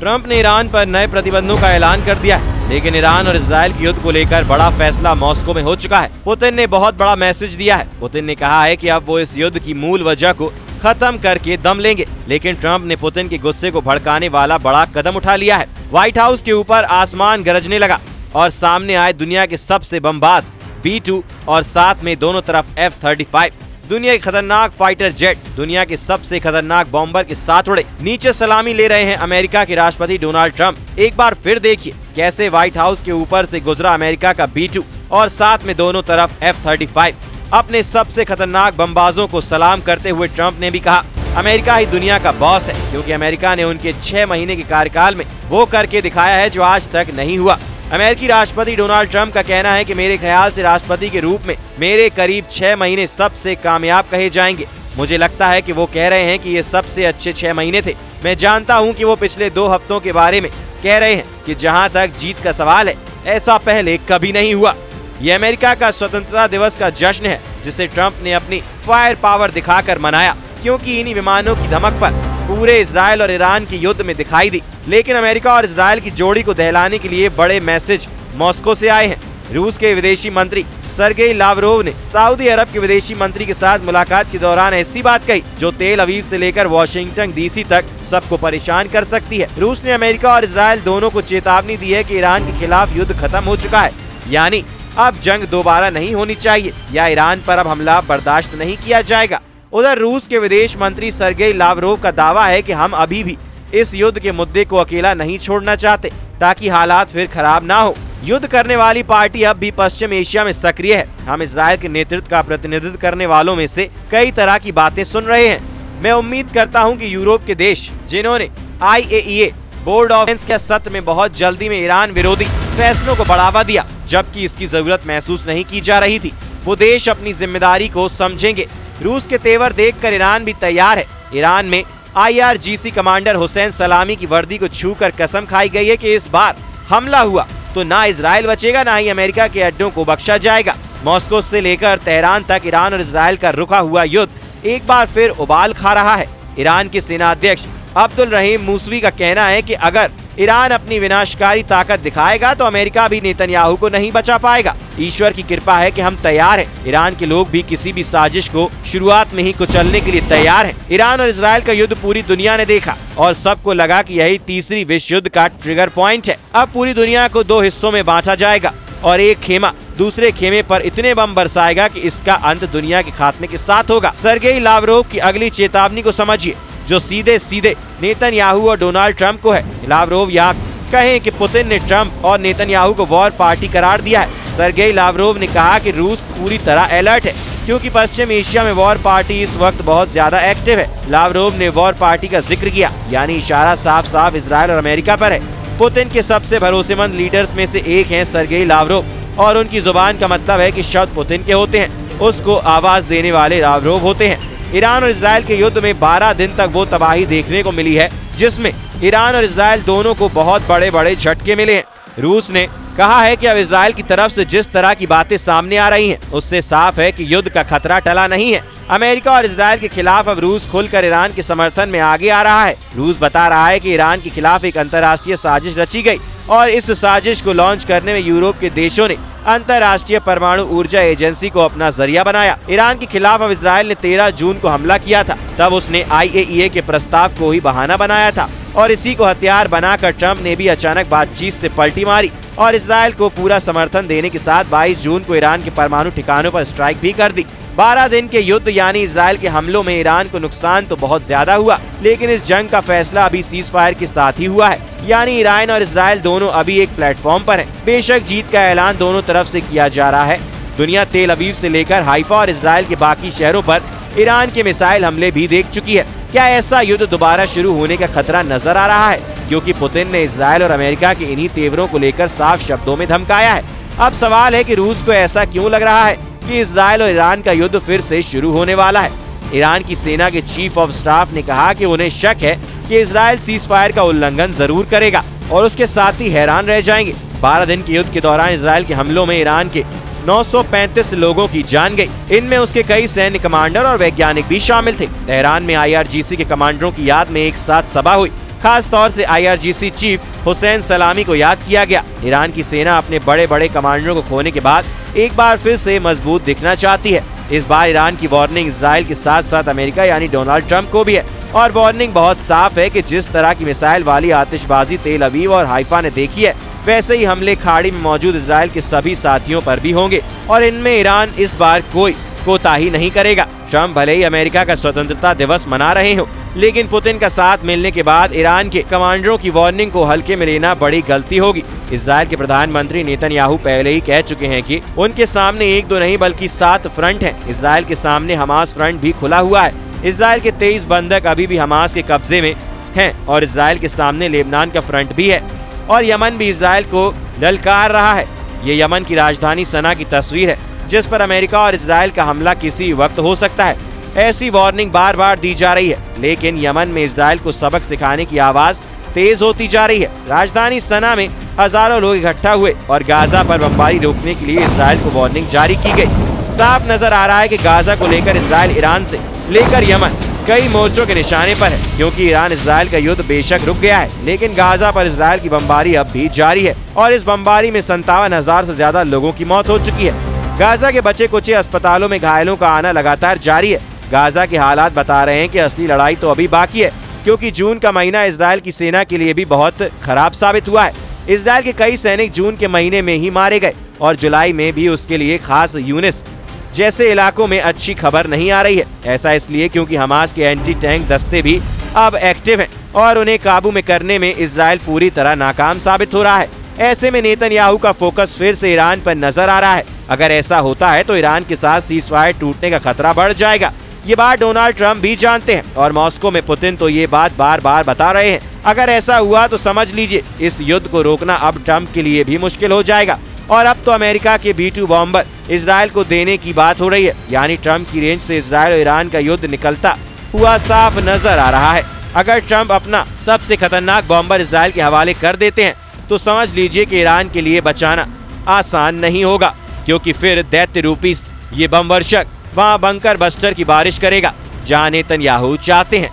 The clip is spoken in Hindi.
ट्रंप ने ईरान पर नए प्रतिबंधों का ऐलान कर दिया है, लेकिन ईरान और इजराइल के युद्ध को लेकर बड़ा फैसला मॉस्को में हो चुका है। पुतिन ने बहुत बड़ा मैसेज दिया है। पुतिन ने कहा है कि अब वो इस युद्ध की मूल वजह को खत्म करके दम लेंगे, लेकिन ट्रंप ने पुतिन के गुस्से को भड़काने वाला बड़ा कदम उठा लिया है। व्हाइट हाउस के ऊपर आसमान गरजने लगा और सामने आए दुनिया के सबसे बमबाज B-2 और साथ में दोनों तरफ F-35, दुनिया के खतरनाक फाइटर जेट, दुनिया के सबसे खतरनाक बॉम्बर के साथ उड़े। नीचे सलामी ले रहे हैं अमेरिका के राष्ट्रपति डोनाल्ड ट्रंप। एक बार फिर देखिए कैसे व्हाइट हाउस के ऊपर से गुजरा अमेरिका का B-2 और साथ में दोनों तरफ F-35। अपने सबसे खतरनाक बमबाजों को सलाम करते हुए ट्रंप ने भी कहा, अमेरिका ही दुनिया का बॉस है, क्योंकि अमेरिका ने उनके 6 महीने के कार्यकाल में वो करके दिखाया है जो आज तक नहीं हुआ। अमेरिकी राष्ट्रपति डोनाल्ड ट्रंप का कहना है कि मेरे ख्याल से राष्ट्रपति के रूप में मेरे करीब 6 महीने सबसे कामयाब कहे जाएंगे। मुझे लगता है कि वो कह रहे हैं कि ये सबसे अच्छे 6 महीने थे। मैं जानता हूं कि वो पिछले 2 हफ्तों के बारे में कह रहे हैं कि जहां तक जीत का सवाल है, ऐसा पहले कभी नहीं हुआ। ये अमेरिका का स्वतंत्रता दिवस का जश्न है, जिसे ट्रंप ने अपनी फायर पावर दिखाकर मनाया, क्योंकि इन्हीं विमानों की धमक पर पूरे इजराइल और ईरान की युद्ध में दिखाई दी। लेकिन अमेरिका और इजराइल की जोड़ी को दहलाने के लिए बड़े मैसेज मॉस्को से आए हैं। रूस के विदेशी मंत्री सर्गेई लावरोव ने सऊदी अरब के विदेशी मंत्री के साथ मुलाकात के दौरान ऐसी बात कही जो तेल अवीव से लेकर वॉशिंगटन DC तक सबको परेशान कर सकती है। रूस ने अमेरिका और इजराइल दोनों को चेतावनी दी है कि ईरान के खिलाफ युद्ध खत्म हो चुका है, यानी अब जंग दोबारा नहीं होनी चाहिए या ईरान पर अब हमला बर्दाश्त नहीं किया जाएगा। उधर रूस के विदेश मंत्री सर्गेई लावरोव का दावा है कि हम अभी भी इस युद्ध के मुद्दे को अकेला नहीं छोड़ना चाहते, ताकि हालात फिर खराब ना हो। युद्ध करने वाली पार्टी अब भी पश्चिम एशिया में सक्रिय है। हम इजराइल के नेतृत्व का प्रतिनिधित्व करने वालों में से कई तरह की बातें सुन रहे हैं। मैं उम्मीद करता हूं कि यूरोप के देश जिन्होंने IAEA बोर्ड ऑफ के सत्र में बहुत जल्दी में ईरान विरोधी फैसलों को बढ़ावा दिया, जबकि इसकी जरूरत महसूस नहीं की जा रही थी, वो देश अपनी जिम्मेदारी को समझेंगे। रूस के तेवर देखकर ईरान भी तैयार है। ईरान में IRGC कमांडर हुसैन सलामी की वर्दी को छूकर कसम खाई गई है कि इस बार हमला हुआ तो ना इजराइल बचेगा, ना ही अमेरिका के अड्डों को बख्शा जाएगा। मॉस्को से लेकर तेहरान तक ईरान और इजराइल का रुका हुआ युद्ध एक बार फिर उबाल खा रहा है। ईरान के सेना अध्यक्ष अब्दुल रहीम मूसवी का कहना है कि अगर ईरान अपनी विनाशकारी ताकत दिखाएगा तो अमेरिका भी नेतन्याहू को नहीं बचा पाएगा। ईश्वर की कृपा है कि हम तैयार हैं। ईरान के लोग भी किसी भी साजिश को शुरुआत में ही कुचलने के लिए तैयार हैं। ईरान और इजराइल का युद्ध पूरी दुनिया ने देखा और सबको लगा कि यही तीसरी विश्व युद्ध का ट्रिगर पॉइंट है। अब पूरी दुनिया को 2 हिस्सों में बांटा जाएगा और एक खेमा दूसरे खेमे पर इतने बम बरसाएगा कि इसका अंत दुनिया के खात्मे के साथ होगा। सर्गेई लावरोव की अगली चेतावनी को समझिए, जो सीधे सीधे नेतन्याहू और डोनाल्ड ट्रंप को है। लावरोव यहाँ कहें कि पुतिन ने ट्रंप और नेतन्याहू को वॉर पार्टी करार दिया है। सर्गेई लावरोव ने कहा कि रूस पूरी तरह अलर्ट है, क्योंकि पश्चिम एशिया में वॉर पार्टी इस वक्त बहुत ज्यादा एक्टिव है। लावरोव ने वॉर पार्टी का जिक्र किया, यानी इशारा साफ साफ इजराइल और अमेरिका पर है। पुतिन के सबसे भरोसेमंद लीडर्स में से एक हैं सर्गेई लावरोव, और उनकी जुबान का मतलब है कि शब्द पुतिन के होते हैं, उसको आवाज देने वाले लावरोव होते हैं। ईरान और इजराइल के युद्ध में 12 दिन तक वो तबाही देखने को मिली है, जिसमें ईरान और इजराइल दोनों को बहुत बड़े बड़े झटके मिले हैं। रूस ने कहा है कि अब इजराइल की तरफ से जिस तरह की बातें सामने आ रही हैं, उससे साफ है कि युद्ध का खतरा टला नहीं है। अमेरिका और इजराइल के खिलाफ अब रूस खुलकर ईरान के समर्थन में आगे आ रहा है। रूस बता रहा है कि ईरान के खिलाफ एक अंतर्राष्ट्रीय साजिश रची गई और इस साजिश को लॉन्च करने में यूरोप के देशों ने अंतर्राष्ट्रीय परमाणु ऊर्जा एजेंसी को अपना जरिया बनाया। ईरान के खिलाफ अब इजराइल ने 13 जून को हमला किया था, तब उसने IAEA के प्रस्ताव को ही बहाना बनाया था और इसी को हथियार बनाकर ट्रंप ने भी अचानक बातचीत से पलटी मारी और इजराइल को पूरा समर्थन देने के साथ 22 जून को ईरान के परमाणु ठिकानों पर स्ट्राइक भी कर दी। 12 दिन के युद्ध यानी इजराइल के हमलों में ईरान को नुकसान तो बहुत ज्यादा हुआ, लेकिन इस जंग का फैसला अभी सीज फायर के साथ ही हुआ है, यानी ईरान और इजराइल दोनों अभी एक प्लेटफॉर्म पर हैं। बेशक जीत का ऐलान दोनों तरफ से किया जा रहा है। दुनिया तेल अवीव से लेकर हाइफा और इजराइल के बाकी शहरों पर ईरान के मिसाइल हमले भी देख चुकी है। क्या ऐसा युद्ध दोबारा शुरू होने का खतरा नजर आ रहा है? क्योंकि पुतिन ने इजराइल और अमेरिका के इन्हीं तेवरों को लेकर साफ शब्दों में धमकाया है। अब सवाल है कि रूस को ऐसा क्यों लग रहा है कि इजराइल और ईरान का युद्ध फिर से शुरू होने वाला है। ईरान की सेना के चीफ ऑफ स्टाफ ने कहा कि उन्हें शक है कि इजराइल सीज फायर का उल्लंघन जरूर करेगा और उसके साथ ही हैरान रह जाएंगे। 12 दिन के युद्ध के दौरान इजराइल के हमलों में ईरान के 935 लोगों की जान गई। इनमें उसके कई सैन्य कमांडर और वैज्ञानिक भी शामिल थे। तेहरान में IRGC के कमांडरों की याद में एक साथ सभा हुई खास तौर से IRGC चीफ हुसैन सलामी को याद किया गया। ईरान की सेना अपने बड़े बड़े कमांडरों को खोने के बाद एक बार फिर से मजबूत दिखना चाहती है। इस बार ईरान की वार्निंग इजराइल के साथ साथ अमेरिका यानी डोनाल्ड ट्रंप को भी है और वार्निंग बहुत साफ है कि जिस तरह की मिसाइल वाली आतिशबाजी तेल अवीव और हाइफा ने देखी है, वैसे ही हमले खाड़ी में मौजूद इजराइल के सभी साथियों पर भी होंगे और इनमें ईरान इस बार कोई कोताही नहीं करेगा। ट्रंप भले ही अमेरिका का स्वतंत्रता दिवस मना रहे हो, लेकिन पुतिन का साथ मिलने के बाद ईरान के कमांडरों की वार्निंग को हल्के में लेना बड़ी गलती होगी। इजराइल के प्रधानमंत्री नेतन्याहू पहले ही कह चुके हैं कि उनके सामने एक दो नहीं बल्कि 7 फ्रंट हैं। इजराइल के सामने हमास फ्रंट भी खुला हुआ है। इजराइल के 23 बंधक अभी भी हमास के कब्जे में हैं और इजराइल के सामने लेबनान का फ्रंट भी है और यमन भी इजराइल को ललकार रहा है। ये यमन की राजधानी सना की तस्वीर है जिस पर अमेरिका और इजराइल का हमला किसी वक्त हो सकता है। ऐसी वार्निंग बार बार दी जा रही है, लेकिन यमन में इजराइल को सबक सिखाने की आवाज तेज होती जा रही है। राजधानी सना में हजारों लोग इकट्ठा हुए और गाजा पर बमबारी रोकने के लिए इजराइल को वार्निंग जारी की गई। साफ नजर आ रहा है कि गाजा को लेकर इजराइल ईरान से लेकर यमन कई मोर्चों के निशाने पर है, क्योंकि ईरान इजराइल का युद्ध बेशक रुक गया है, लेकिन गाजा पर इजराइल की बमबारी अब भी जारी है और इस बमबारी में 57,000 से ज्यादा लोगों की मौत हो चुकी है। गाजा के बचे कुचे अस्पतालों में घायलों का आना लगातार जारी है। गाजा के हालात बता रहे हैं कि असली लड़ाई तो अभी बाकी है, क्योंकि जून का महीना इजराइल की सेना के लिए भी बहुत खराब साबित हुआ है। इजराइल के कई सैनिक जून के महीने में ही मारे गए और जुलाई में भी उसके लिए खास यूनिस जैसे इलाकों में अच्छी खबर नहीं आ रही है। ऐसा इसलिए क्योंकि हमास के एंटी टैंक दस्ते भी अब एक्टिव हैं और उन्हें काबू में करने में इजराइल पूरी तरह नाकाम साबित हो रहा है। ऐसे में नेतन्याहू का फोकस फिर से ईरान पर नजर आ रहा है। अगर ऐसा होता है तो ईरान के साथ सीजफायर टूटने का खतरा बढ़ जाएगा। ये बात डोनाल्ड ट्रंप भी जानते हैं और मॉस्को में पुतिन तो ये बात बार बार बता रहे हैं। अगर ऐसा हुआ तो समझ लीजिए इस युद्ध को रोकना अब ट्रंप के लिए भी मुश्किल हो जाएगा और अब तो अमेरिका के B-2 बॉम्बर इजराइल को देने की बात हो रही है। यानी ट्रंप की रेंज से इजराइल और ईरान का युद्ध निकलता हुआ साफ नजर आ रहा है। अगर ट्रंप अपना सबसे खतरनाक बॉम्बर इजराइल के हवाले कर देते हैं तो समझ लीजिए कि ईरान के लिए बचाना आसान नहीं होगा, क्योंकि फिर दैत्य रूपी ये बम वर्षक वहाँ बंकर बस्टर की बारिश करेगा जहाँ नेतन्याहू चाहते हैं।